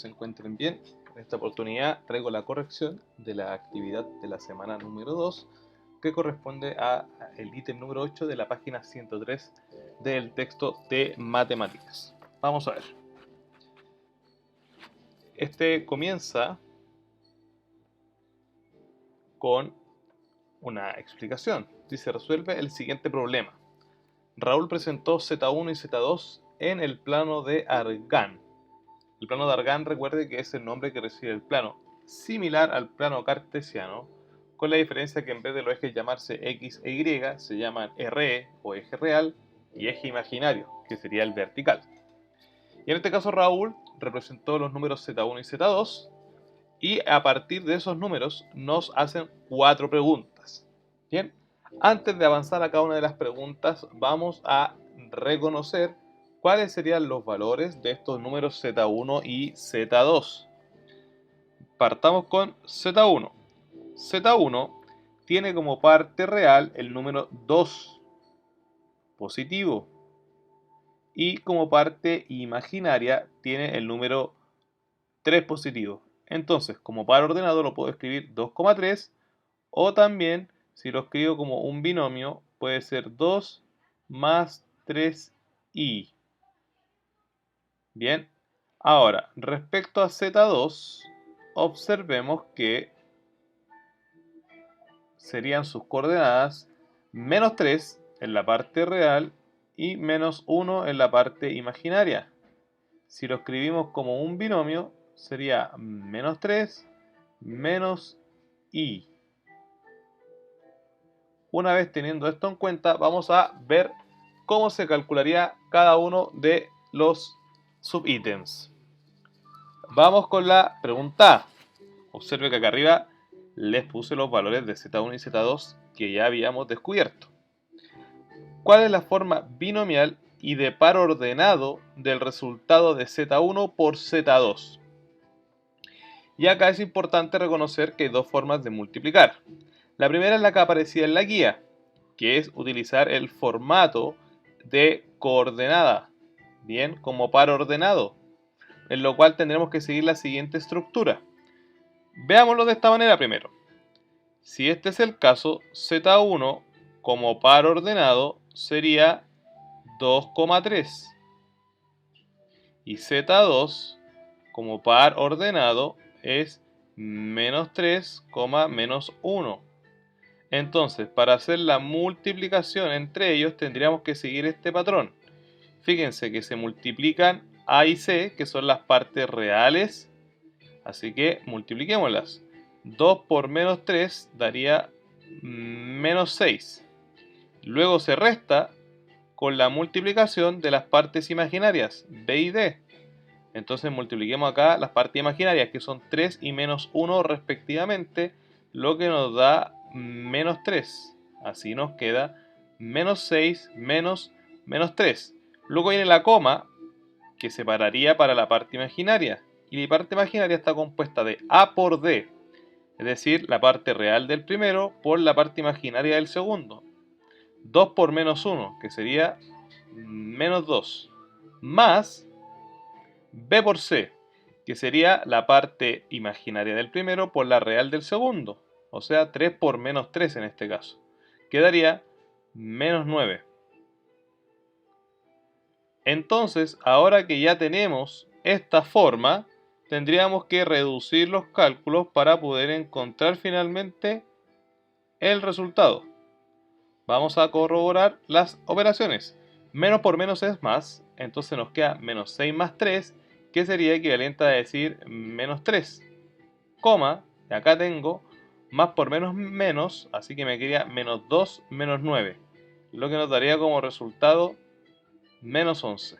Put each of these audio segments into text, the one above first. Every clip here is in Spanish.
se encuentren bien. En esta oportunidad traigo la corrección de la actividad de la semana número 2, que corresponde al ítem número 8 de la página 103 del texto de matemáticas. Vamos a ver. Este comienza con una explicación. Dice: resuelve el siguiente problema. Raúl presentó Z1 y Z2 en el plano de Argand. El plano de Argand, recuerde que es el nombre que recibe el plano, similar al plano cartesiano, con la diferencia que en vez de los ejes llamarse X e Y, se llaman RE o eje real y eje imaginario, que sería el vertical. Y en este caso Raúl representó los números Z1 y Z2, y a partir de esos números nos hacen 4 preguntas. Bien, antes de avanzar a cada una de las preguntas, vamos a reconocer cuáles serían los valores de estos números Z1 y Z2. Partamos con Z1. Z1 tiene como parte real el número 2 positivo y como parte imaginaria tiene el número 3 positivo. Entonces, como par ordenado lo puedo escribir 2,3, o también, si lo escribo como un binomio, puede ser 2 más 3i. Bien, ahora, respecto a Z2, observemos que serían sus coordenadas menos 3 en la parte real y menos 1 en la parte imaginaria. Si lo escribimos como un binomio, sería menos 3 menos i. Una vez teniendo esto en cuenta, vamos a ver cómo se calcularía cada uno de los subítems. Vamos con la pregunta A. Observe que acá arriba les puse los valores de Z1 y Z2 que ya habíamos descubierto. ¿Cuál es la forma binomial y de par ordenado del resultado de Z1 por Z2? Y acá es importante reconocer que hay dos formas de multiplicar. La primera es la que aparecía en la guía, que es utilizar el formato de coordenada, bien, como par ordenado, en lo cual tendremos que seguir la siguiente estructura. Veámoslo de esta manera primero. Si este es el caso, Z1 como par ordenado sería 2,3 y Z2 como par ordenado es menos 3, menos 1. Entonces, para hacer la multiplicación entre ellos tendríamos que seguir este patrón. Fíjense que se multiplican A y C, que son las partes reales, así que multipliquémoslas. 2 por menos 3 daría menos 6. Luego se resta con la multiplicación de las partes imaginarias, B y D. Entonces multipliquemos acá las partes imaginarias, que son 3 y menos 1 respectivamente, lo que nos da menos 3. Así nos queda menos 6 menos 3. Luego viene la coma, que separaría para la parte imaginaria. Y la parte imaginaria está compuesta de A por D, es decir, la parte real del primero por la parte imaginaria del segundo. 2 por menos 1, que sería menos 2, más B por C, que sería la parte imaginaria del primero por la real del segundo, o sea 3 por menos 3 en este caso. Quedaría menos 9. Entonces, ahora que ya tenemos esta forma, tendríamos que reducir los cálculos para poder encontrar finalmente el resultado. Vamos a corroborar las operaciones. Menos por menos es más, entonces nos queda menos 6 más 3, que sería equivalente a decir menos 3, coma, y acá tengo más por menos menos, así que me quedaría menos 2 menos 9, lo que nos daría como resultado menos 11.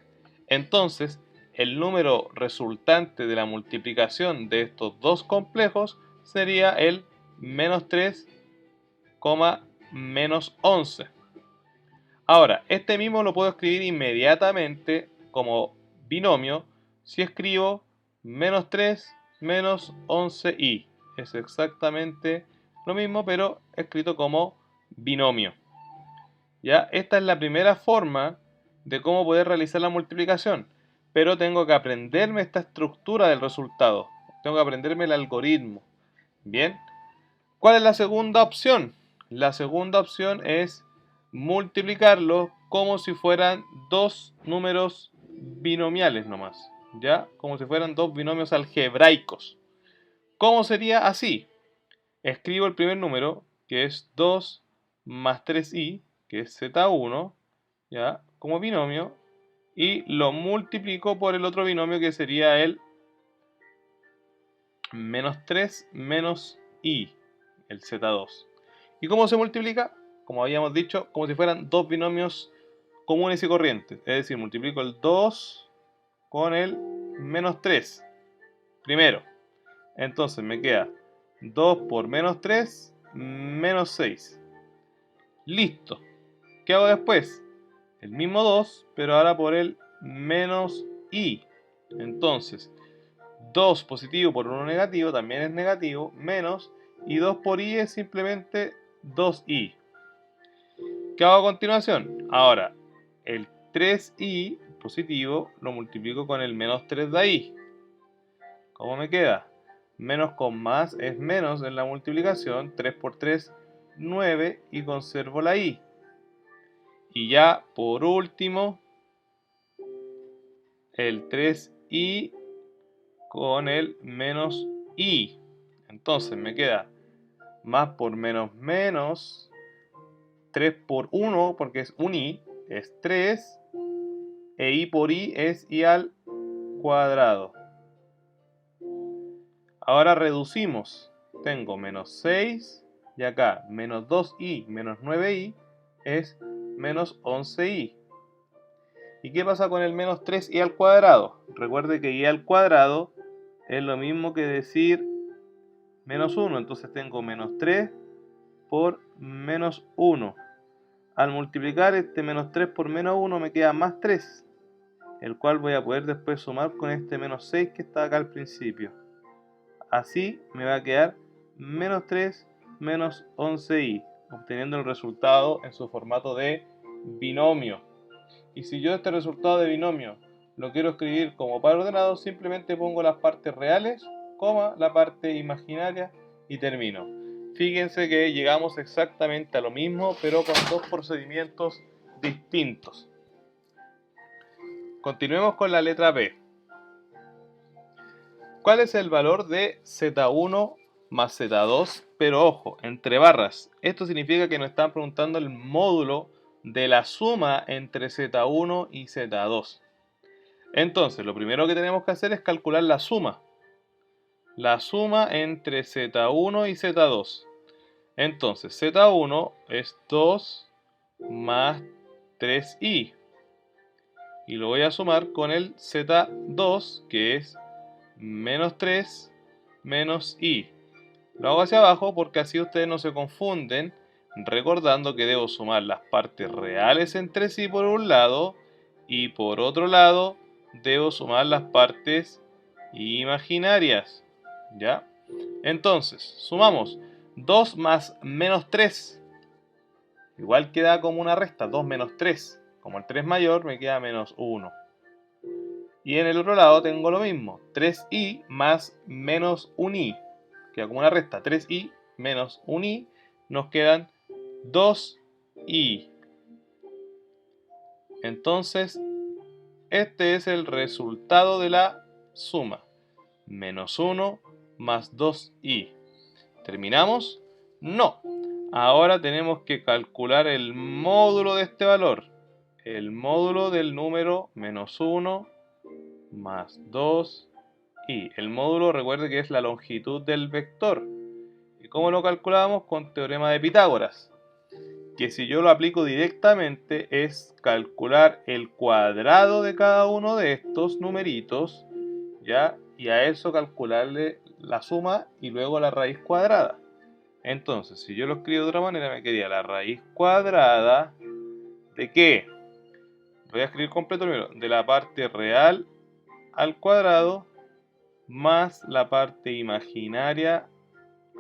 Entonces, el número resultante de la multiplicación de estos dos complejos sería el menos 3, menos 11. Ahora, este mismo lo puedo escribir inmediatamente como binomio si escribo menos 3 menos 11i. Es exactamente lo mismo, pero escrito como binomio. ¿Ya? Esta es la primera forma de cómo poder realizar la multiplicación. pero tengo que aprenderme esta estructura del resultado. Tengo que aprenderme el algoritmo. Bien. ¿Cuál es la segunda opción? La segunda opción es multiplicarlo como si fueran dos números binomiales nomás. ¿Ya? Como si fueran dos binomios algebraicos. ¿Cómo sería así? Escribo el primer número, que es 2 más 3i, que es z1, ¿ya? Como binomio, y lo multiplico por el otro binomio, que sería el menos 3 menos i, el z2. ¿Y cómo se multiplica? Como habíamos dicho, como si fueran dos binomios comunes y corrientes. Es decir, multiplico el 2 con el menos 3 primero. Entonces me queda 2 por menos 3, menos 6. Listo. ¿Qué hago después? El mismo 2, pero ahora por el menos i. Entonces, 2 positivo por 1 negativo también es negativo, menos, y 2 por i es simplemente 2i. ¿Qué hago a continuación? Ahora, el 3i positivo lo multiplico con el menos 3 de ahí. ¿Cómo me queda? Menos con más es menos en la multiplicación. 3 por 3, 9, y conservo la i. Y ya por último, el 3i con el menos i. Entonces me queda más por menos menos, 3 por 1, porque es un i, es 3, e i por i es i al cuadrado. Ahora reducimos. Tengo menos 6, y acá menos 2i menos 9i es menos 11i. ¿Y qué pasa con el menos 3i al cuadrado? Recuerde que i al cuadrado es lo mismo que decir menos 1. Entonces tengo menos 3 por menos 1. Al multiplicar este menos 3 por menos 1 me queda más 3, el cual voy a poder después sumar con este menos 6 que está acá al principio. Así me va a quedar menos 3 menos 11i, obteniendo el resultado en su formato de binomio. Y si yo este resultado de binomio lo quiero escribir como par ordenado, simplemente pongo las partes reales, coma, la parte imaginaria y termino. Fíjense que llegamos exactamente a lo mismo, pero con dos procedimientos distintos. Continuemos con la letra B. ¿Cuál es el valor de z1 más z2? Pero ojo, entre barras. Esto significa que nos están preguntando el módulo de la suma entre z1 y z2. Entonces, lo primero que tenemos que hacer es calcular la suma. La suma entre z1 y z2. Entonces, z1 es 2 más 3i. Y lo voy a sumar con el z2, que es menos 3 menos i. Lo hago hacia abajo porque así ustedes no se confunden, recordando que debo sumar las partes reales entre sí por un lado, y por otro lado debo sumar las partes imaginarias. ¿Ya? Entonces, sumamos 2 más menos 3. Igual queda como una resta, 2 menos 3. Como el 3 mayor, me queda menos 1. Y en el otro lado tengo lo mismo, 3i más menos 1i. Queda como una resta, 3i menos 1i, nos quedan 2i. Entonces, este es el resultado de la suma. Menos 1 más 2i. ¿Terminamos? No. Ahora tenemos que calcular el módulo de este valor. El módulo del número menos 1 más 2i. El módulo, recuerde que es la longitud del vector. ¿Y cómo lo calculamos? Con teorema de Pitágoras. Que si yo lo aplico directamente es calcular el cuadrado de cada uno de estos numeritos, ¿ya? Y a eso calcularle la suma y luego la raíz cuadrada. Entonces, si yo lo escribo de otra manera, me quedaría la raíz cuadrada ¿de qué? Voy a escribir completo primero. De la parte real al cuadrado más la parte imaginaria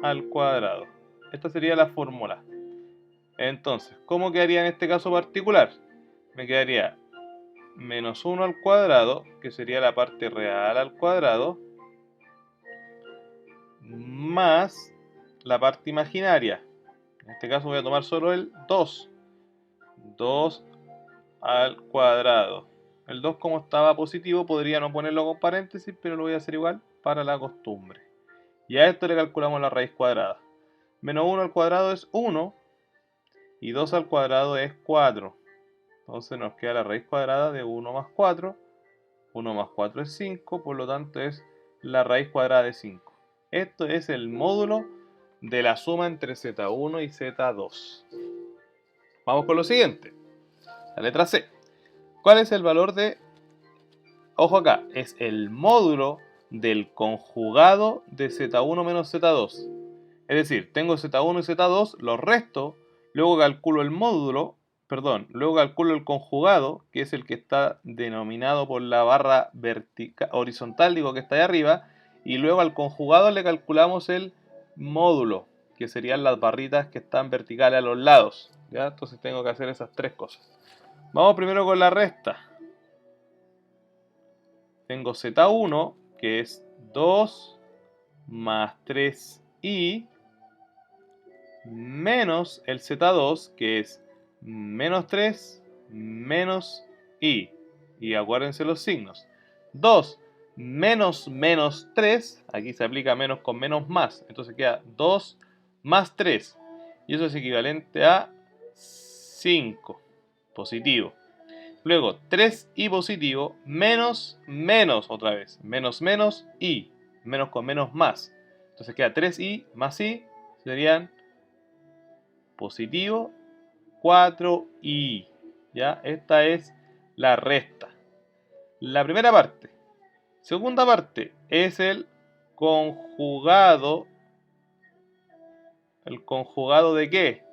al cuadrado. Esta sería la fórmula. Entonces, ¿cómo quedaría en este caso particular? Me quedaría menos 1 al cuadrado, que sería la parte real al cuadrado, más la parte imaginaria. En este caso voy a tomar solo el 2. 2 al cuadrado. El 2, como estaba positivo, podría no ponerlo con paréntesis, pero lo voy a hacer igual para la costumbre. Y a esto le calculamos la raíz cuadrada. Menos 1 al cuadrado es 1 y 2 al cuadrado es 4. Entonces nos queda la raíz cuadrada de 1 más 4. 1 más 4 es 5, por lo tanto es la raíz cuadrada de 5. Esto es el módulo de la suma entre Z1 y Z2. Vamos con lo siguiente. La letra C. ¿Cuál es el valor de... Ojo acá, es el módulo del conjugado de Z1 menos Z2. Es decir, tengo Z1 y Z2, los resto, luego calculo el módulo, luego calculo el conjugado, que es el que está denominado por la barra horizontal, digo que está ahí arriba, y luego al conjugado le calculamos el módulo, que serían las barritas que están verticales a los lados. ¿Ya? Entonces tengo que hacer esas tres cosas. Vamos primero con la resta. Tengo Z1, que es 2 más 3i, menos el Z2, que es menos 3 menos i. Y acuérdense los signos. 2 menos menos 3, aquí se aplica menos con menos más, entonces queda 2 más 3. Y eso es equivalente a 5, positivo. Luego 3i positivo menos menos otra vez, menos menos i, menos con menos más. Entonces queda 3i más i, serían positivo 4i. ¿Ya? Esta es la resta. La primera parte. Segunda parte es el conjugado. ¿El conjugado de qué?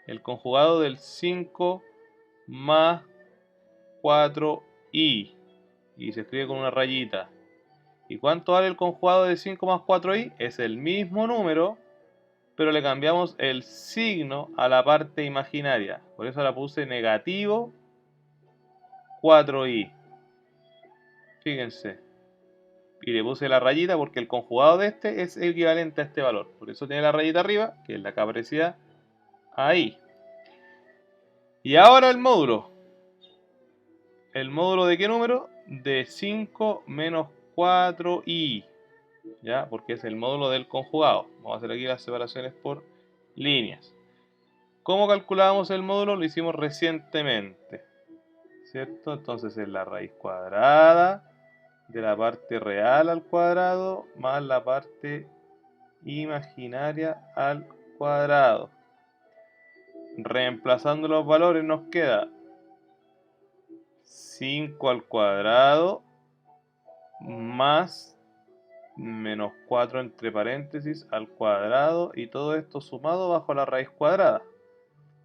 El conjugado del 5 más 4i. Y se escribe con una rayita. ¿Y cuánto vale el conjugado de 5 más 4i? Es el mismo número, pero le cambiamos el signo a la parte imaginaria. Por eso la puse negativo 4i. Fíjense. Y le puse la rayita porque el conjugado de este es equivalente a este valor. Por eso tiene la rayita arriba, que es la que aparecía ahí. Y ahora el módulo. ¿El módulo de qué número? De 5 menos 4i. ¿Ya? Porque es el módulo del conjugado. Vamos a hacer aquí las separaciones por líneas. ¿Cómo calculábamos el módulo? Lo hicimos recientemente, ¿cierto? Entonces es la raíz cuadrada de la parte real al cuadrado más la parte imaginaria al cuadrado. Reemplazando los valores nos queda 5 al cuadrado más menos 4 entre paréntesis al cuadrado, y todo esto sumado bajo la raíz cuadrada.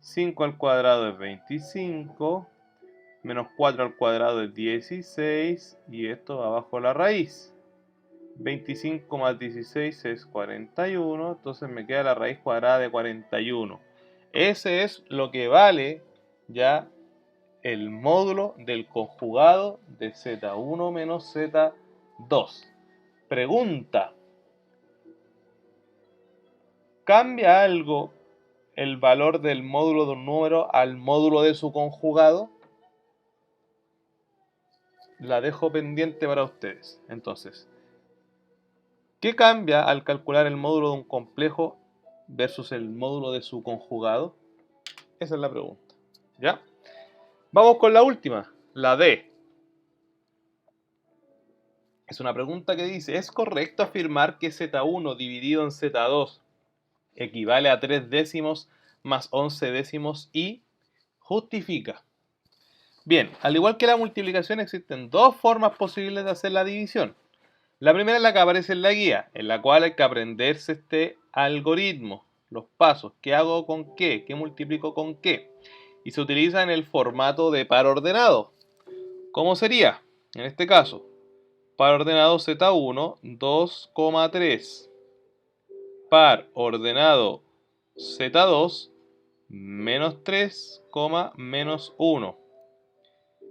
5 al cuadrado es 25, menos 4 al cuadrado es 16, y esto va bajo la raíz. 25 más 16 es 41, entonces me queda la raíz cuadrada de 41. Ese es lo que vale ya el módulo del conjugado de Z1 menos Z2. Pregunta: ¿cambia algo el valor del módulo de un número al módulo de su conjugado? La dejo pendiente para ustedes. Entonces, ¿qué cambia al calcular el módulo de un complejo versus el módulo de su conjugado? Esa es la pregunta. ¿Ya? Vamos con la última, la D. Es una pregunta que dice: ¿es correcto afirmar que Z1 dividido en Z2 equivale a 3 décimos más 11 décimos y? Justifica. Bien, al igual que la multiplicación, existen dos formas posibles de hacer la división. La primera es la que aparece en la guía, en la cual hay que aprenderse este algoritmo, los pasos, qué hago con qué multiplico con qué, y se utiliza en el formato de par ordenado. ¿Cómo sería? En este caso, par ordenado Z1, 2,3. Par ordenado Z2, menos 3, menos 1.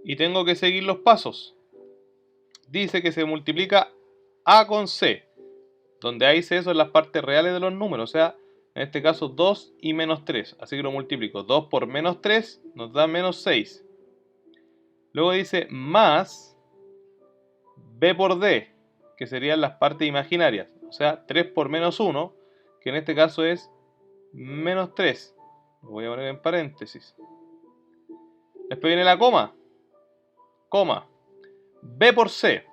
y tengo que seguir los pasos. Dice que se multiplica A con C, donde A y C son las partes reales de los números, o sea, en este caso 2 y menos 3, así que lo multiplico. 2 por menos 3 nos da menos 6. Luego dice más B por D, que serían las partes imaginarias, o sea, 3 por menos 1, que en este caso es menos 3. Lo voy a poner en paréntesis. Después viene la coma. Coma. B por C.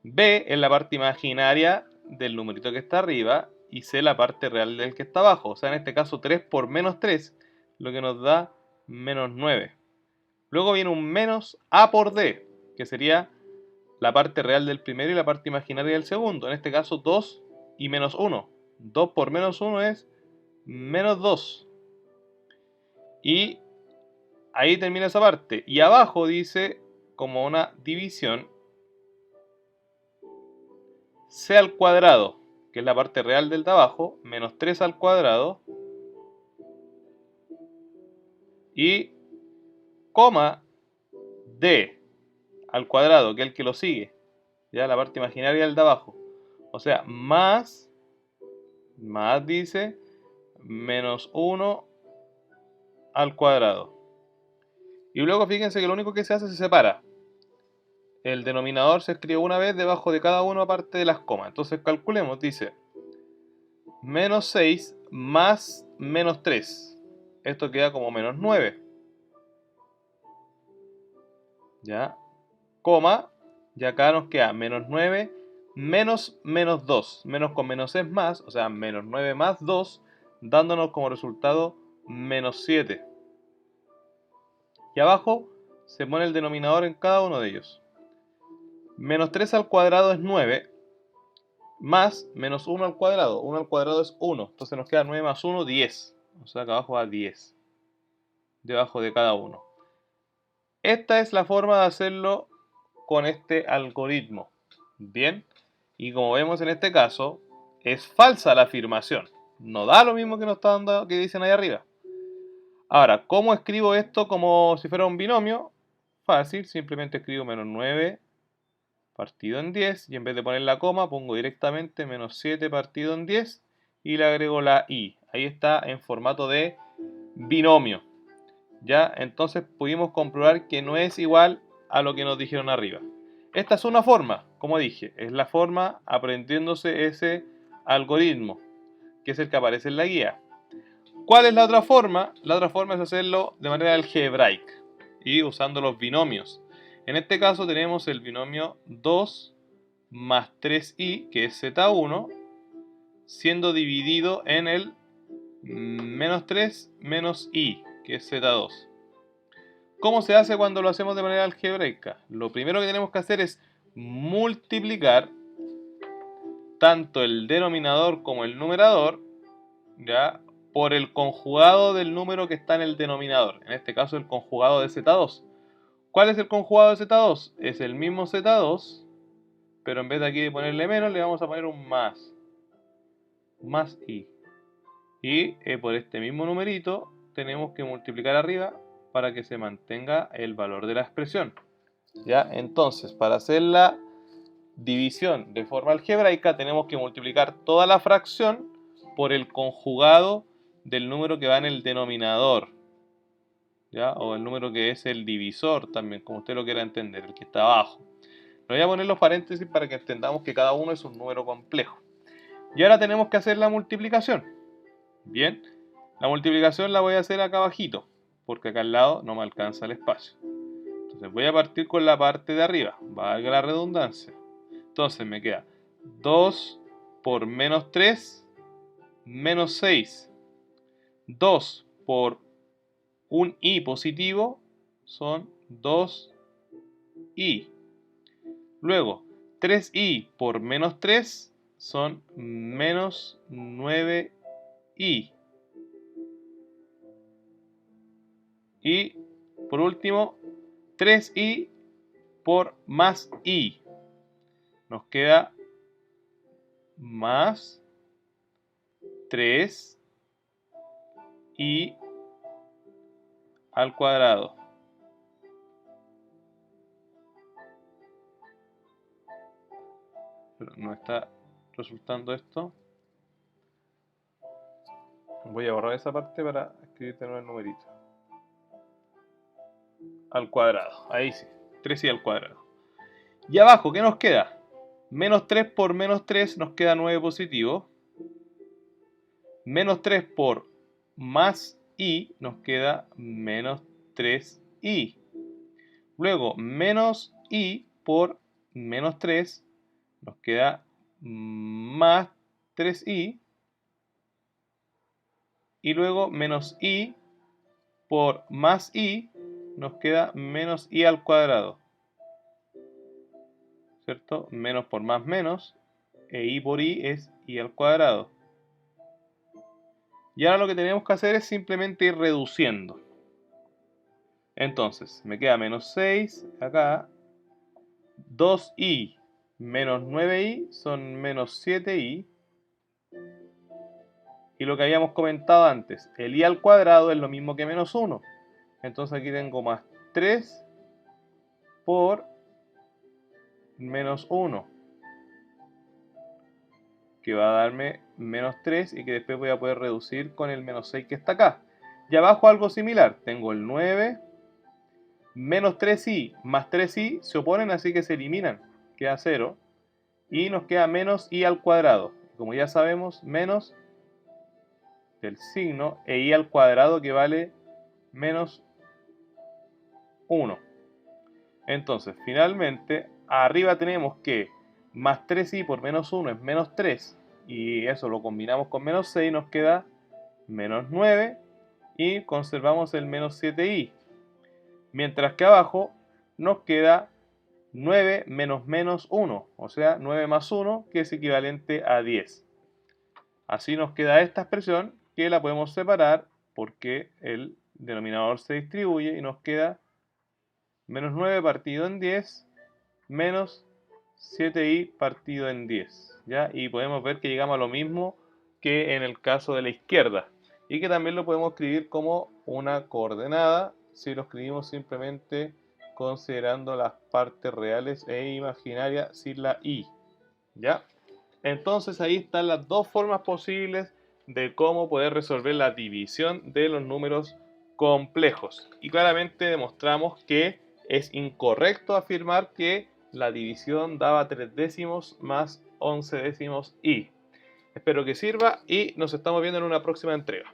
B es la parte imaginaria del numerito que está arriba y C la parte real del que está abajo. O sea, en este caso 3 por menos 3, lo que nos da menos 9. Luego viene un menos A por D, que sería la parte real del primero y la parte imaginaria del segundo. En este caso 2 y menos 1. 2 por menos 1 es menos 2. Y ahí termina esa parte. Y abajo dice, como una división, C al cuadrado, que es la parte real del de abajo, menos 3 al cuadrado, y coma D al cuadrado, que es el que lo sigue, ya la parte imaginaria del de abajo. O sea, más dice, menos 1 al cuadrado. Y luego fíjense que lo único que se hace se separa. El denominador se escribe una vez debajo de cada uno aparte de las comas. Entonces calculemos, dice menos 6 más menos 3. Esto queda como menos 9. ¿Ya? Coma. Y acá nos queda menos 9 menos menos 2. Menos con menos es más, o sea, menos 9 más 2, dándonos como resultado menos 7. Y abajo se pone el denominador en cada uno de ellos. Menos 3 al cuadrado es 9. Más menos 1 al cuadrado. 1 al cuadrado es 1. Entonces nos queda 9 más 1, 10. O sea que abajo va 10. Debajo de cada uno. Esta es la forma de hacerlo con este algoritmo. Bien. Y como vemos en este caso, es falsa la afirmación. No da lo mismo que nos está dando, que dicen ahí arriba. Ahora, ¿cómo escribo esto como si fuera un binomio? Fácil, simplemente escribo menos 9 partido en 10 y en vez de poner la coma pongo directamente menos 7 partido en 10 y le agrego la i. Ahí está en formato de binomio. Ya, entonces pudimos comprobar que no es igual a lo que nos dijeron arriba. Esta es una forma, como dije, es la forma aprendiéndose ese algoritmo, que es el que aparece en la guía. ¿Cuál es la otra forma? La otra forma es hacerlo de manera algebraica y usando los binomios. En este caso tenemos el binomio 2 más 3i, que es z1, siendo dividido en el menos 3 menos i, que es z2. ¿Cómo se hace cuando lo hacemos de manera algebraica? Lo primero que tenemos que hacer es multiplicar tanto el denominador como el numerador, ¿ya?, por el conjugado del número que está en el denominador. En este caso el conjugado de z2. ¿Cuál es el conjugado de z2? Es el mismo z2, pero en vez de aquí de ponerle menos, le vamos a poner un más. Más i. Y por este mismo numerito tenemos que multiplicar arriba para que se mantenga el valor de la expresión. ¿Ya? Entonces, para hacer la división de forma algebraica tenemos que multiplicar toda la fracción por el conjugado del número que va en el denominador, ¿ya? O el número que es el divisor también, como usted lo quiera entender, el que está abajo. Le voy a poner los paréntesis para que entendamos que cada uno es un número complejo. Y ahora tenemos que hacer la multiplicación. Bien, la multiplicación la voy a hacer acá abajito, porque acá al lado no me alcanza el espacio. Entonces voy a partir con la parte de arriba, valga la redundancia. Entonces me queda 2 por menos 3, menos 6. 2 por un i positivo son 2i. Luego, 3i por menos 3 son menos 9i. Y por último, 3i por más i. Nos queda más 3i al cuadrado. pero no está resultando esto. Voy a borrar esa parte para escribir de nuevo el numerito. Al cuadrado, ahí sí, 3i al cuadrado. Y abajo, ¿qué nos queda? Menos 3 por menos 3 nos queda 9 positivo. Menos 3 por más i nos queda menos 3i. Luego, menos i por menos 3 nos queda más 3i. Y luego, menos i por más i nos queda menos i al cuadrado. ¿Cierto? Menos por más menos, e i por i es i al cuadrado. Y ahora lo que tenemos que hacer es simplemente ir reduciendo. Entonces, me queda menos 6 acá, 2i menos 9i son menos 7i. Y lo que habíamos comentado antes, el i al cuadrado es lo mismo que menos 1. Entonces aquí tengo más 3 por menos 1, que va a darme menos 3 y que después voy a poder reducir con el menos 6 que está acá. Y abajo algo similar, tengo el 9, menos 3i más 3i se oponen, así que se eliminan, queda 0. Y nos queda menos i al cuadrado. Como ya sabemos, menos del signo e i al cuadrado que vale menos 1. Entonces, finalmente, arriba tenemos que más 3i por menos 1 es menos 3. Y eso lo combinamos con menos 6, nos queda menos 9. Y conservamos el menos 7i. Mientras que abajo nos queda 9 menos menos 1. O sea, 9 más 1, que es equivalente a 10. Así nos queda esta expresión, que la podemos separar porque el denominador se distribuye y nos queda menos 9 partido en 10 menos 7i partido en 10. ¿Ya? Y podemos ver que llegamos a lo mismo que en el caso de la izquierda. Y que también lo podemos escribir como una coordenada si lo escribimos simplemente considerando las partes reales e imaginarias sin la i. ¿Ya? Entonces ahí están las dos formas posibles de cómo poder resolver la división de los números complejos. Y claramente demostramos que es incorrecto afirmar que la división daba 3 décimos más 11 décimos i. Espero que sirva y nos estamos viendo en una próxima entrega.